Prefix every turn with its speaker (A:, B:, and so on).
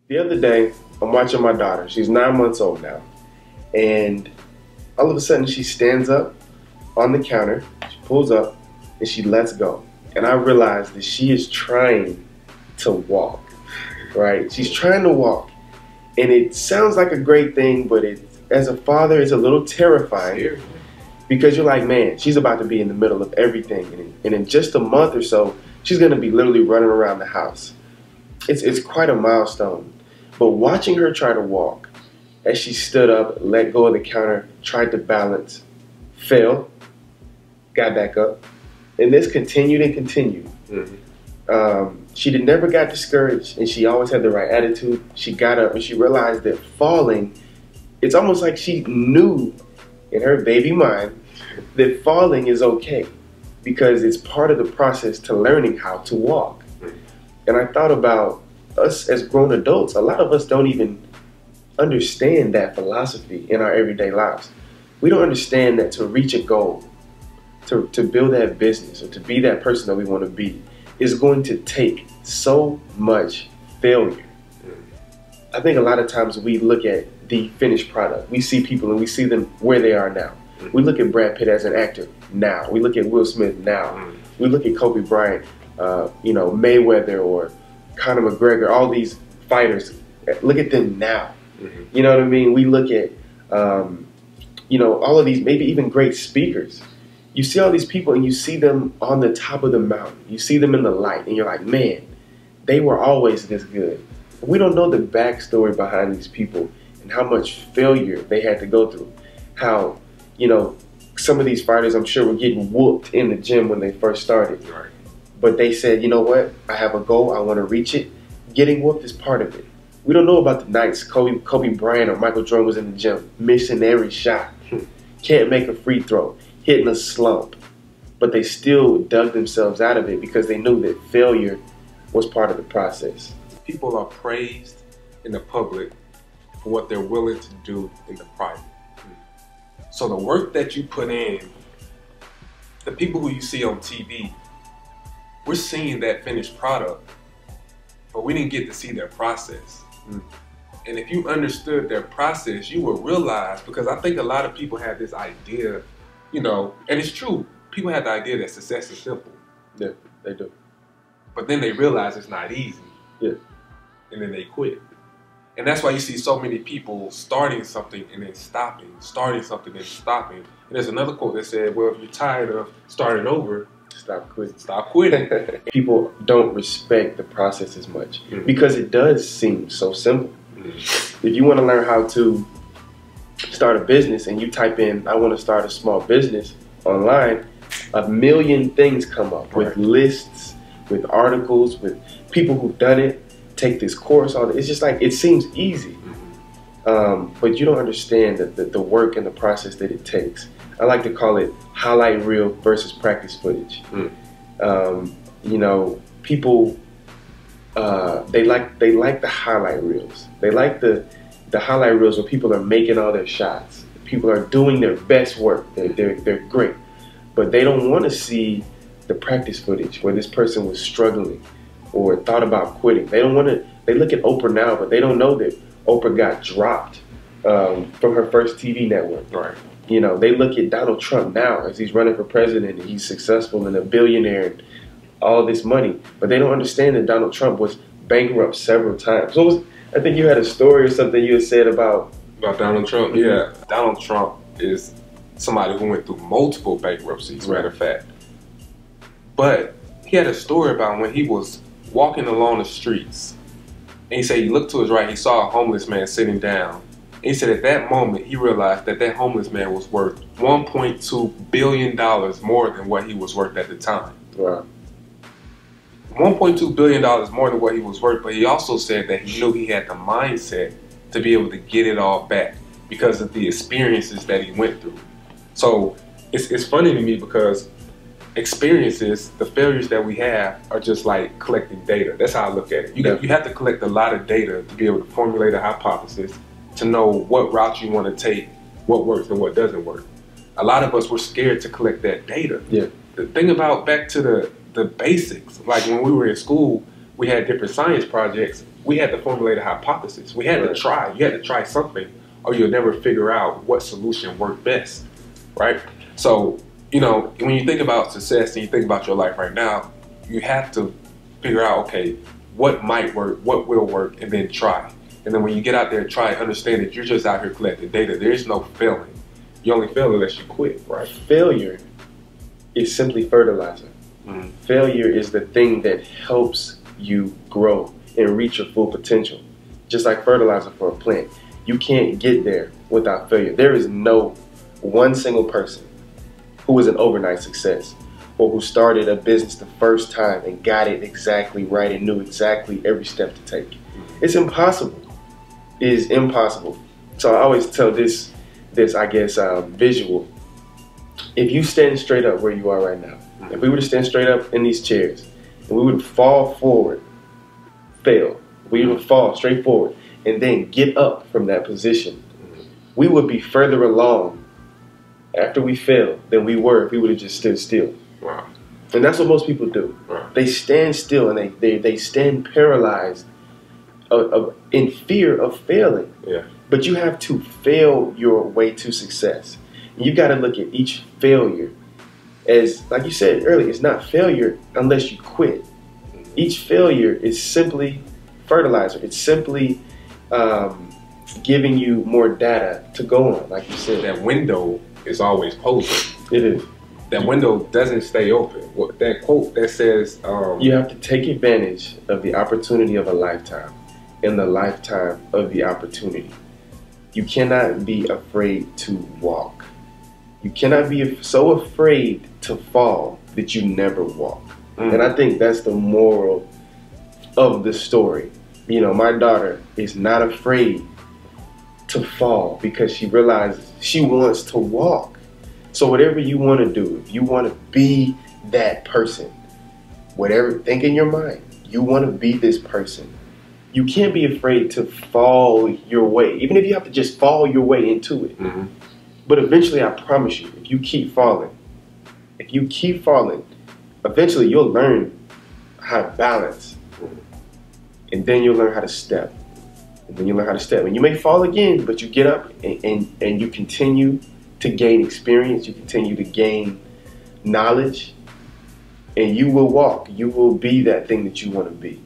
A: The other day, I'm watching my daughter. She's 9 months old now. And all of a sudden, she stands up on the counter, she pulls up, and she lets go. And I realize that she is trying to walk, right? She's trying to walk. And it sounds like a great thing, but as a father, it's a little terrifying. Because you're like, man, she's about to be in the middle of everything. And in just a month or so, she's going to be literally running around the house. It's quite a milestone. But watching her try to walk, as she stood up, let go of the counter, tried to balance, fell, got back up, and this continued and continued. She never got discouraged, and she always had the right attitude. She got up, and she realized that falling, it's almost like she knew in her baby mind that falling is okay because it's part of the process to learning how to walk. And I thought about us as grown adults. A lot of us don't even understand that philosophy in our everyday lives. We don't understand that to reach a goal, to build that business, or to be that person that we want to be, is going to take so much failure. I think a lot of times we look at the finished product. We see people and we see them where they are now. We look at Brad Pitt as an actor now. We look at Will Smith now. We look at Kobe Bryant, Mayweather or Conor McGregor, all these fighters. Look at them now. You know what I mean? We look at, all of these, maybe even great speakers. You see all these people and you see them on the top of the mountain. You see them in the light and you're like, man, they were always this good. We don't know the backstory behind these people and how much failure they had to go through. How, some of these fighters, I'm sure, were getting whooped in the gym when they first started.
B: Right.
A: But they said, you know what? I have a goal. I want to reach it. Getting whooped is part of it. We don't know about the nights Kobe Bryant or Michael Jordan was in the gym, missing every shot, can't make a free throw, hitting a slump. But they still dug themselves out of it because they knew that failure was part of the process.
B: People are praised in the public for what they're willing to do in the private. So the work that you put in, the people who you see on TV, we're seeing that finished product, but we didn't get to see their process. And if you understood their process, you would realize, because I think a lot of people have this idea, and it's true, people have the idea that success is simple.
A: Yeah, they do.
B: But then they realize it's not easy.
A: Yeah.
B: And then they quit. And that's why you see so many people starting something and then stopping, starting something and stopping. And there's another quote that said, well, if you're tired of starting over,
A: stop quitting.
B: Stop quitting.
A: People don't respect the process as much because it does seem so simple. If you want to learn how to start a business and you type in, I want to start a small business online, a million things come up with lists, with articles, with people who've done it. Take this course, all that. It's just like, it seems easy, but you don't understand the work and the process that it takes. I like to call it highlight reel versus practice footage. People they like the highlight reels. They like the highlight reels where people are making all their shots. People are doing their best work. They're great, but they don't want to see the practice footage where this person was struggling or thought about quitting. They don't want to. They look at Oprah now, but they don't know that Oprah got dropped from her first TV network.
B: Right.
A: They look at Donald Trump now as he's running for president and he's successful and a billionaire and all this money, but they don't understand that Donald Trump was bankrupt several times. I think you had a story or something you had said about
B: Donald Trump. Yeah, Donald Trump is somebody who went through multiple bankruptcies, matter of fact. But he had a story about when he was walking along the streets, and he said he looked to his right, he saw a homeless man sitting down. And he said at that moment he realized that that homeless man was worth $1.2 billion more than what he was worth at the time.
A: Wow.
B: $1.2 billion more than what he was worth, but he also said that he knew he had the mindset to be able to get it all back because of the experiences that he went through. So it's funny to me because experiences, the failures that we have are just like collecting data. That's how I look at it. You have to collect a lot of data to be able to formulate a hypothesis, to know what route you want to take, what works and what doesn't work. A lot of us were scared to collect that data.
A: Yeah.
B: The thing about, back to the basics, like when we were in school, we had different science projects. we had to formulate a hypothesis. We had to try. You had to try something, or you'll never figure out what solution worked best, right? So, you know, when you think about success and you think about your life right now, you have to figure out, okay, what might work, what will work, and then try. And then when you get out there and try, understand that you're just out here collecting data. There is no failing. You only fail unless you quit, right?
A: Failure is simply fertilizer. Failure is the thing that helps you grow and reach your full potential. Just like fertilizer for a plant. You can't get there without failure. There is no one single person who was an overnight success or who started a business the first time and got it exactly right and knew exactly every step to take. It's impossible. It is impossible. So I always tell this I guess, visual. If you stand straight up where you are right now, if we were to stand straight up in these chairs and we would fall forward, fail, we would fall straight forward and then get up from that position, we would be further along after we fail than we were if we would have just stood still.
B: Wow.
A: And that's what most people do.
B: Wow.
A: They stand still and they stand paralyzed in fear of failing.
B: Yeah.
A: But you have to fail your way to success. You got to look at each failure as, like you said earlier, it's not failure unless you quit. Each failure is simply fertilizer. It's simply giving you more data to go on, like you said.
B: That window is always closing.
A: It is.
B: That window doesn't stay open. That quote that says,
A: you have to take advantage of the opportunity of a lifetime in the lifetime of the opportunity. You cannot be afraid to walk. You cannot be so afraid to fall that you never walk. And I think that's the moral of the story. You know, my daughter is not afraid to fall because she realizes she wants to walk. So whatever you want to do, if you want to be that person, whatever, think in your mind, you want to be this person. You can't be afraid to fall your way, even if you have to just fall your way into it. But eventually, I promise you, if you keep falling, eventually you'll learn how to balance. And then you'll learn how to step. And then you'll learn how to step. And you may fall again, but you get up and you continue to gain experience. You continue to gain knowledge. And you will walk. You will be that thing that you want to be.